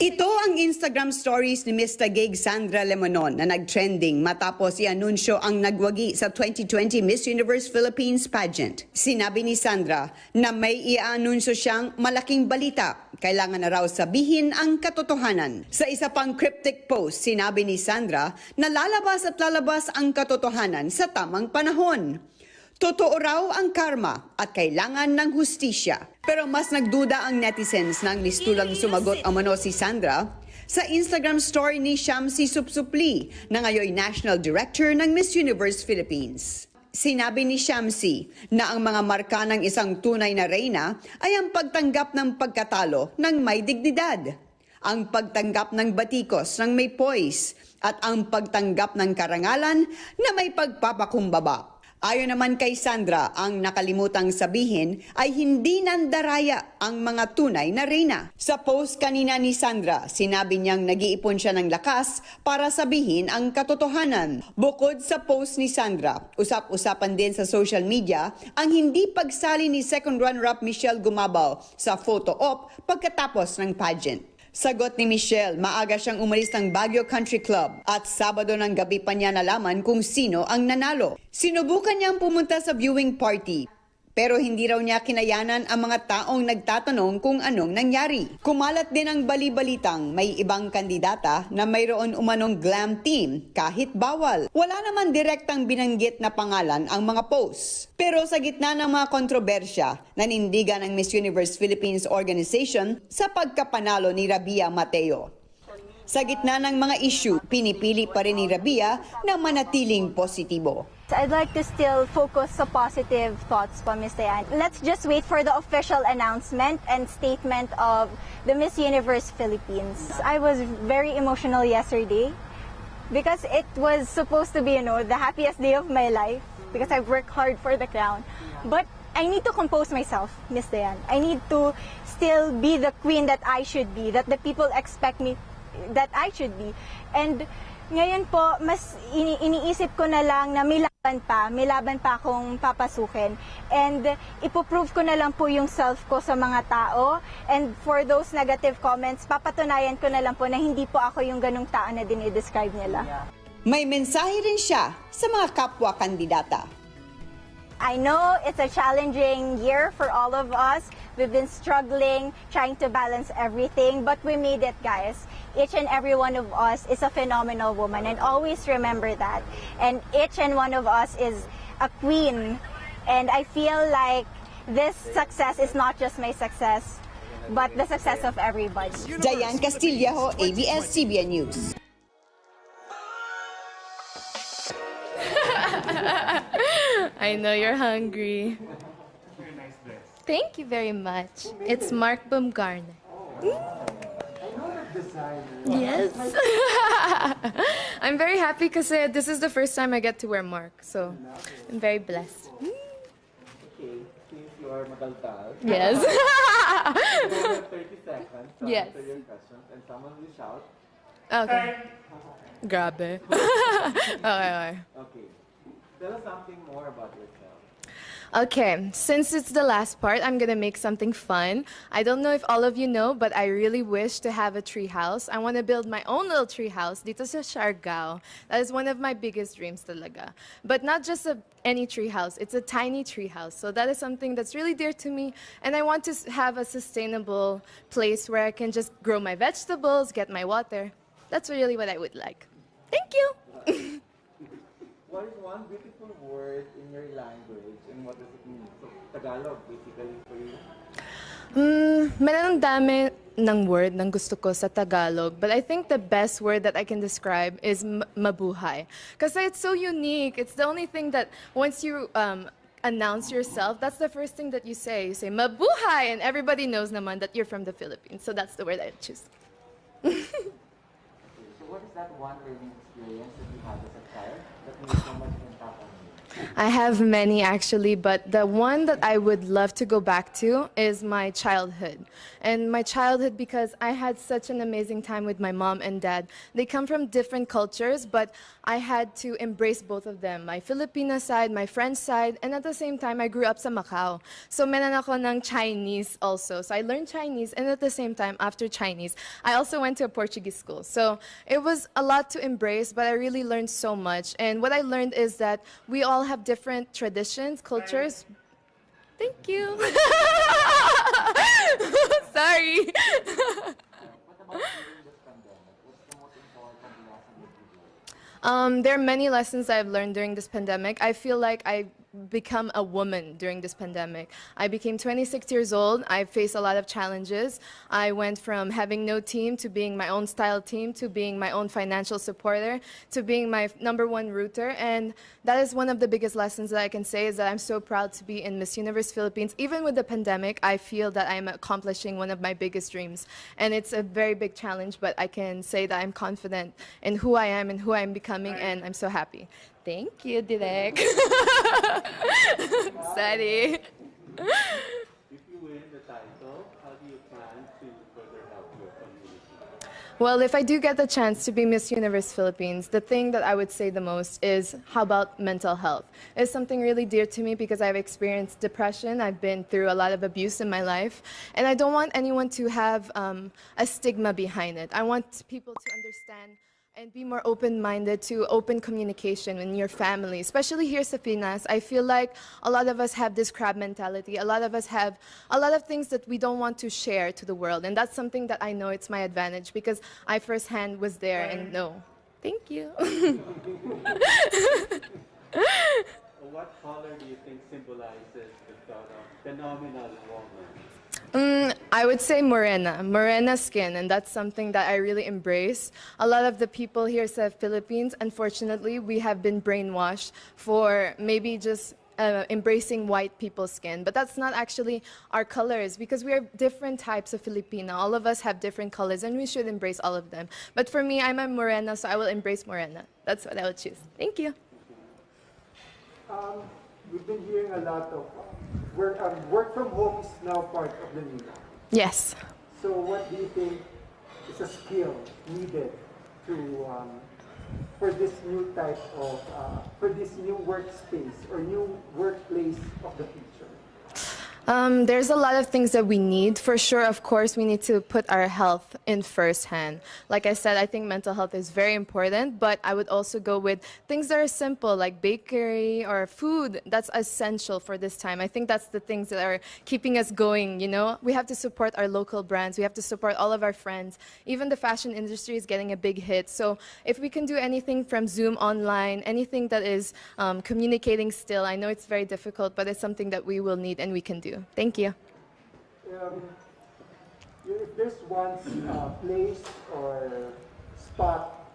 Ito ang Instagram stories ni Miss Taguig Sandra Lemonon na nag-trending matapos i-anunsyo ang nagwagi sa 2020 Miss Universe Philippines pageant. Sinabi ni Sandra na may i-anunsyo siyang malaking balita. Kailangan na raw sabihin ang katotohanan. Sa isa pang cryptic post, sinabi ni Sandra na lalabas at lalabas ang katotohanan sa tamang panahon. Totoo raw ang karma at kailangan ng hustisya. Pero mas nagduda ang netizens nang mistulang sumagot umano si Sandra sa Instagram story ni Shamsi Supsupli na ngayon National Director ng Miss Universe Philippines. Sinabi ni Shamsi na ang mga marka ng isang tunay na reyna ay ang pagtanggap ng pagkatalo ng may dignidad, ang pagtanggap ng batikos ng may poise, at ang pagtanggap ng karangalan na may pagpapakumbaba. Ayon naman kay Sandra, ang nakalimutang sabihin ay hindi nandaraya ang mga tunay na reyna. Sa post kanina ni Sandra, sinabi niyang nag-iipon siya ng lakas para sabihin ang katotohanan. Bukod sa post ni Sandra, usap-usapan din sa social media ang hindi pagsali ni second runner-up Michelle Gumabao sa photo op pagkatapos ng pageant. Sagot ni Michelle, maaga siyang umalis ng Baguio Country Club at Sabado ng gabi pa niya nalaman kung sino ang nanalo. Sinubukan niyang pumunta sa viewing party, pero hindi raw niya kinayanan ang mga taong nagtatanong kung anong nangyari. Kumalat din ang bali-balitang may ibang kandidata na mayroon umanong glam team kahit bawal. Wala naman direktang binanggit na pangalan ang mga posts. Pero sa gitna ng mga kontrobersya, nanindigan ang Miss Universe Philippines Organization sa pagkapanalo ni Rabiya Mateo. Sa gitna ng mga issue, pinipili pa rin ni Rabiya na manatiling positibo. I'd like to still focus sa positive thoughts pa, Miss Taguig. Let's just wait for the official announcement and statement of the Miss Universe Philippines. I was very emotional yesterday because it was supposed to be, the happiest day of my life because I've worked hard for the crown. But I need to compose myself, Miss Taguig. I need to still be the queen that I should be, that the people expect me that I should be. And ngayon po, mas iniisip ko na lang na may laban pa akong papasukin. And ipoprove ko na lang po yung self ko sa mga tao. And for those negative comments, papatunayan ko na lang po na hindi po ako yung ganung tao na dinidescribe nila. May mensahe rin siya sa mga kapwa kandidata. I know it's a challenging year for all of us. We've been struggling, trying to balance everything, but we made it, guys. Each and every one of us is a phenomenal woman, and always remember that. And each and one of us is a queen. And I feel like this success is not just my success, but the success of everybody. Diane Castillejo, ABS-CBN News. I know you're hungry. Thank you very much. It's Mark Baumgartner. Yes. I'm very happy because this is the first time I get to wear Mark, so I'm very blessed. Okay, since you are magaltal, Yes. you have 30 seconds to Yes. answer your questions and someone will shout. Okay. Grabe. Okay. Okay, tell us something more about yourself. Okay, since it's the last part, I'm gonna make something fun. I don't know if all of you know, but I really wish to have a tree house. I want to build my own little tree house dito sa Siargao. That is one of my biggest dreams talaga. But not just any tree house, it's a tiny tree house. So that is something that's really dear to me. And I want to have a sustainable place where I can just grow my vegetables, get my water. That's really what I would like. Thank you! What is one beautiful word in your language and what does it mean? So, Tagalog, basically, for you? Meron dami ng word ng gusto ko sa Tagalog, but I think the best word that I can describe is mabuhay. Kasi it's so unique. It's the only thing that once you announce yourself, that's the first thing that you say. You say, mabuhay! And everybody knows naman that you're from the Philippines. So that's the word I choose. Okay, so what is that one learning experience that you had as a child that made so much impact on you? I have many actually, but the one that I would love to go back to is my childhood. And my childhood because I had such an amazing time with my mom and dad. They come from different cultures, but I had to embrace both of them. My Filipino side, my French side, and at the same time, I grew up sa Macau. So meron ako ng Chinese also. So I learned Chinese, and at the same time, after Chinese, I also went to a Portuguese school. So it was a lot to embrace, but I really learned so much. And what I learned is that we all have different traditions, cultures. Thank you. Sorry. There are many lessons I've learned during this pandemic. I feel like I become a woman during this pandemic. I became 26 years old. I faced a lot of challenges. I went from having no team to being my own style team to being my own financial supporter to being my #1 rooter. And that is one of the biggest lessons that I can say is that I'm so proud to be in Miss Universe Philippines. Even with the pandemic, I feel that I'm accomplishing one of my biggest dreams. And it's a very big challenge, but I can say that I'm confident in who I am and who I'm becoming, and I'm so happy. Thank you, Direk. Sorry. If you win the title, how do you plan to further help your community? Well, if I do get the chance to be Miss Universe Philippines, the thing that I would say the most is how about mental health? It's something really dear to me because I've experienced depression. I've been through a lot of abuse in my life. And I don't want anyone to have a stigma behind it. I want people to understand and be more open-minded to open communication in your family, especially here sa Pinas. I feel like a lot of us have this crab mentality. A lot of us have a lot of things that we don't want to share to the world, and that's something that I know it's my advantage because I firsthand was there and know. Thank you. What color do you think symbolizes the thought of phenomenal woman? I would say morena skin, and that's something that I really embrace. A lot of the people here in the Philippines, unfortunately, we have been brainwashed for maybe just embracing white people's skin, but that's not actually our colors because we are different types of Filipino. All of us have different colors, and we should embrace all of them. But for me, I'm a morena, so I will embrace morena. That's what I would choose. Thank you. We've been hearing a lot of work from home is now part of the nila. Yes. So what do you think is a skill needed to for this new type of for this new workspace or new workplace of the future? There's a lot of things that we need. For sure, of course, we need to put our health in first hand. Like I said, I think mental health is very important, but I would also go with things that are simple, like bakery or food. That's essential for this time. I think that's the things that are keeping us going, you know? We have to support our local brands. We have to support all of our friends. Even the fashion industry is getting a big hit. So if we can do anything from Zoom online, anything that is communicating still, I know it's very difficult, but it's something that we will need and we can do. Thank you. If there's one place or spot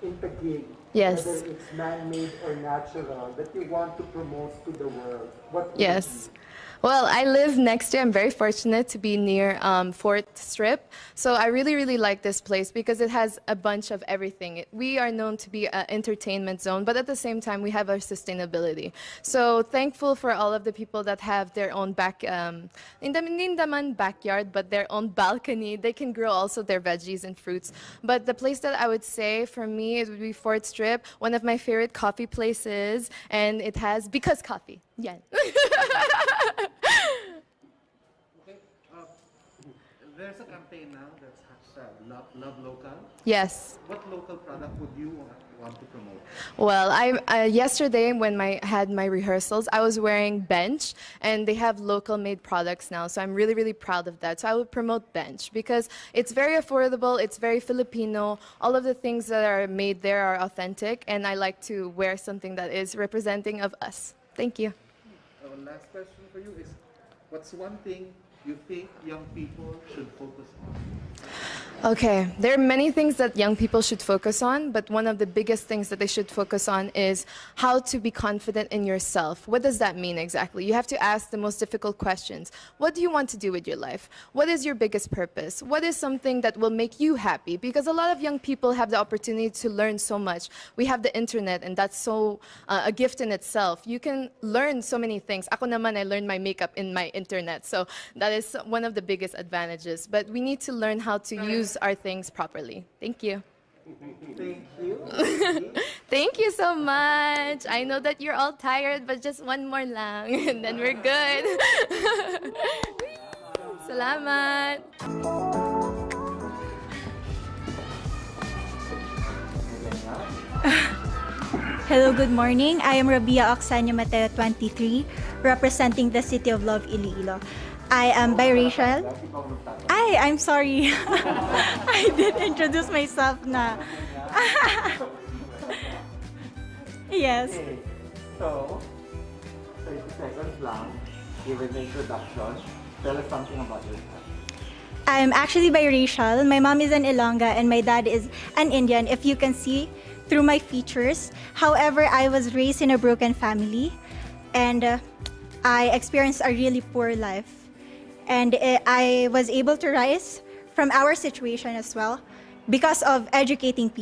in Taguig, Yes. whether it's man-made or natural, that you want to promote to the world, what would it Yes. be? Well, I live next to, I'm very fortunate to be near Fort Strip. So I really, really like this place because it has a bunch of everything. We are known to be an entertainment zone, but at the same time, we have our sustainability. So thankful for all of the people that have their own hindi naman backyard, but their own balcony. They can grow also their veggies and fruits. But the place that I would say for me, it would be Fort Strip, one of my favorite coffee places, and it has, because coffee. Yeah. Okay, there's a campaign now that's hashtag love local. Yes. What local product would you want to promote? Well, yesterday when I had my rehearsals, I was wearing Bench, and they have local-made products now. So I'm really, really proud of that. So I would promote Bench because it's very affordable, it's very Filipino. All of the things that are made there are authentic, and I like to wear something that is representing of us. Thank you. Last question for you is, what's one thing you think young people should focus on? Okay, there are many things that young people should focus on, but one of the biggest things that they should focus on is how to be confident in yourself. What does that mean exactly? You have to ask the most difficult questions. What do you want to do with your life? What is your biggest purpose? What is something that will make you happy? Because a lot of young people have the opportunity to learn so much. We have the internet, and that's so a gift in itself. You can learn so many things. Ako naman, I learned my makeup in my internet, so that is one of the biggest advantages. But we need to learn how to use our things properly. Thank you. Thank you. Thank you so much. I know that you're all tired, but just one more lang, and then we're good. Salamat. Hello, good morning. I am Rabiya Mateo, 23, representing the City of Love, Iloilo. I am biracial. I'm sorry. I did introduce myself na. Yes. Okay. So, 30 seconds lang. Given the introduction, tell us something about yourself. I'm actually biracial. My mom is an Ilongga and my dad is an Indian, if you can see through my features. However, I was raised in a broken family and I experienced a really poor life. And I was able to rise from our situation as well because of educating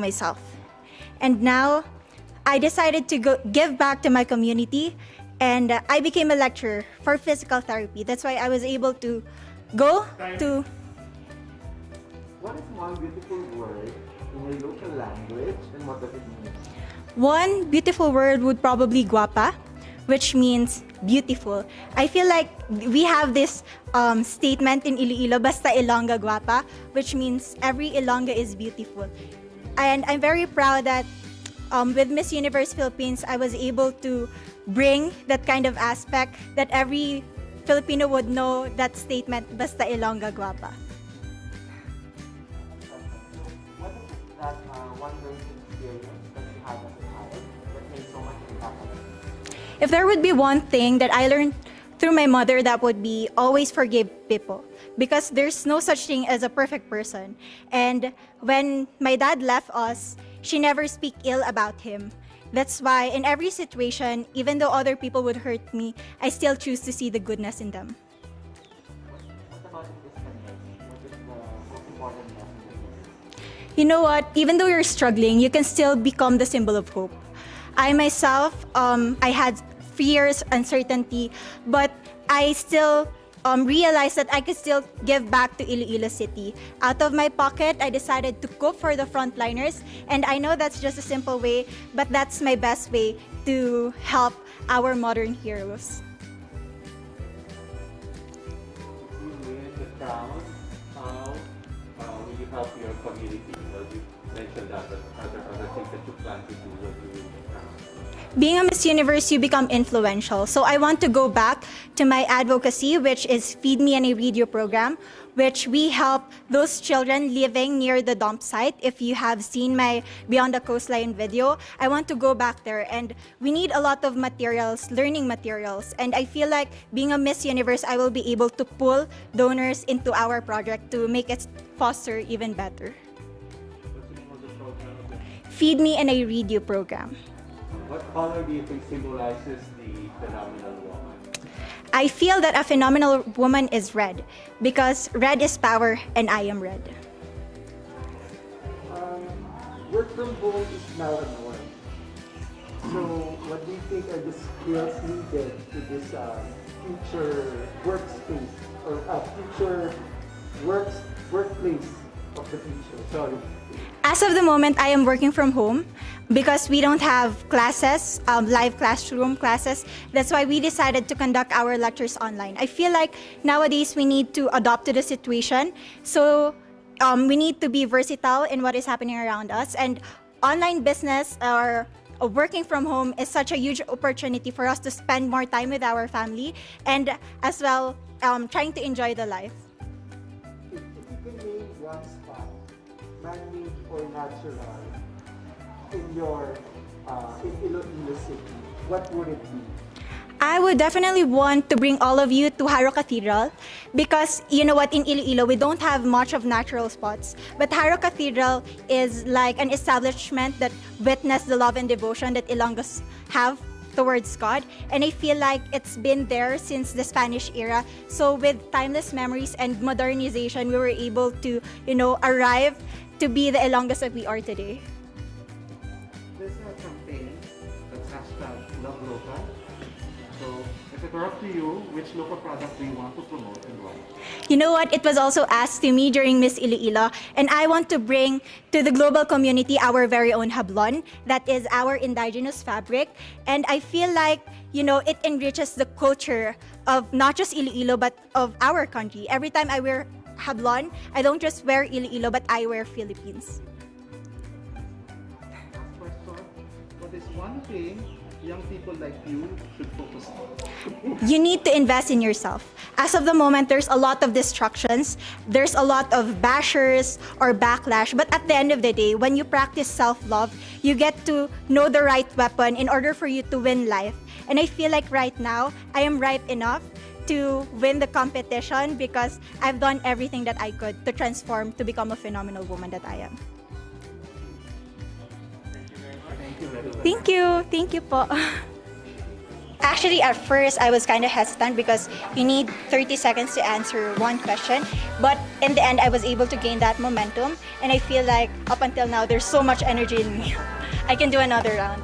myself. And now I decided to give back to my community, and I became a lecturer for physical therapy. That's why I was able to go to. What is one beautiful word in your local language and what does it mean? One beautiful word would probably guapa, which means beautiful. I feel like we have this statement in Iloilo, basta Ilongga guapa, which means every Ilongga is beautiful. And I'm very proud that with Miss Universe Philippines, I was able to bring that kind of aspect that every Filipino would know that statement, basta Ilongga guapa. What is that one learning experience that you had as a child that made so much impact on you? If there would be one thing that I learned through my mother, that would be always forgive people, because there's no such thing as a perfect person. And when my dad left us, she never speak ill about him. That's why in every situation, even though other people would hurt me, I still choose to see the goodness in them. What about in this pandemic? What is the most important lesson? You know what? Even though you're struggling, you can still become the symbol of hope. I myself, I had fears, uncertainty, but I still realized that I could still give back to Iloilo City. Out of my pocket, I decided to cook for the frontliners, and I know that's just a simple way, but that's my best way to help our modern heroes. If you win the crown, how will you help your community? Well, you mentioned that, but are there other things that you plan to do when you win the crown? Being a Miss Universe, you become influential. So I want to go back to my advocacy, which is Feed Me and I Read You program, which we help those children living near the dump site. If you have seen my Beyond the Coastline video, I want to go back there, and we need a lot of materials, learning materials. And I feel like being a Miss Universe, I will be able to pull donors into our project to make it foster even better. What's the name of the program again? Feed Me and I Read You program. What color do you think symbolizes the phenomenal woman? I feel that a phenomenal woman is red, because red is power and I am red. Work from home is now a norm. So, what do you think are the skills needed to this future workspace or future workplace of the future? Sorry. As of the moment, I am working from home because we don't have classes, live classroom classes. That's why we decided to conduct our lectures online. I feel like nowadays we need to adapt to the situation. So we need to be versatile in what is happening around us. And online business or working from home is such a huge opportunity for us to spend more time with our family and as well trying to enjoy the life. If you can name one spot, man-made or natural, in your in Iloilo City, what would it be? I would definitely want to bring all of you to Haro Cathedral because you know what, in Iloilo we don't have much of natural spots, but Haro Cathedral is like an establishment that witnessed the love and devotion that Ilonggos have towards God, and I feel like it's been there since the Spanish era. So with timeless memories and modernization, we were able to, arrive to be the Ilonggos that we are today. There's a campaign that's hashtag Love Local. So if it were up to you, which local product do you want to promote and why? You know what? It was also asked to me during Miss Iloilo, and I want to bring to the global community our very own hablon. That is our indigenous fabric, and I feel like it enriches the culture of not just Iloilo but of our country. Every time I wear hablon, I don't just wear Iloilo but I wear Philippines. Last question. What is one thing young people like you should focus on? You need to invest in yourself. As of the moment, there's a lot of distractions, there's a lot of bashers or backlash, but at the end of the day, when you practice self-love, you get to know the right weapon in order for you to win life. And I feel like right now, I am ripe enough to win the competition because I've done everything that I could to transform to become a phenomenal woman that I am. Thank you. Thank you po. Actually, at first, I was kind of hesitant because you need 30 seconds to answer one question. But in the end, I was able to gain that momentum. And I feel like up until now, there's so much energy in me. I can do another round.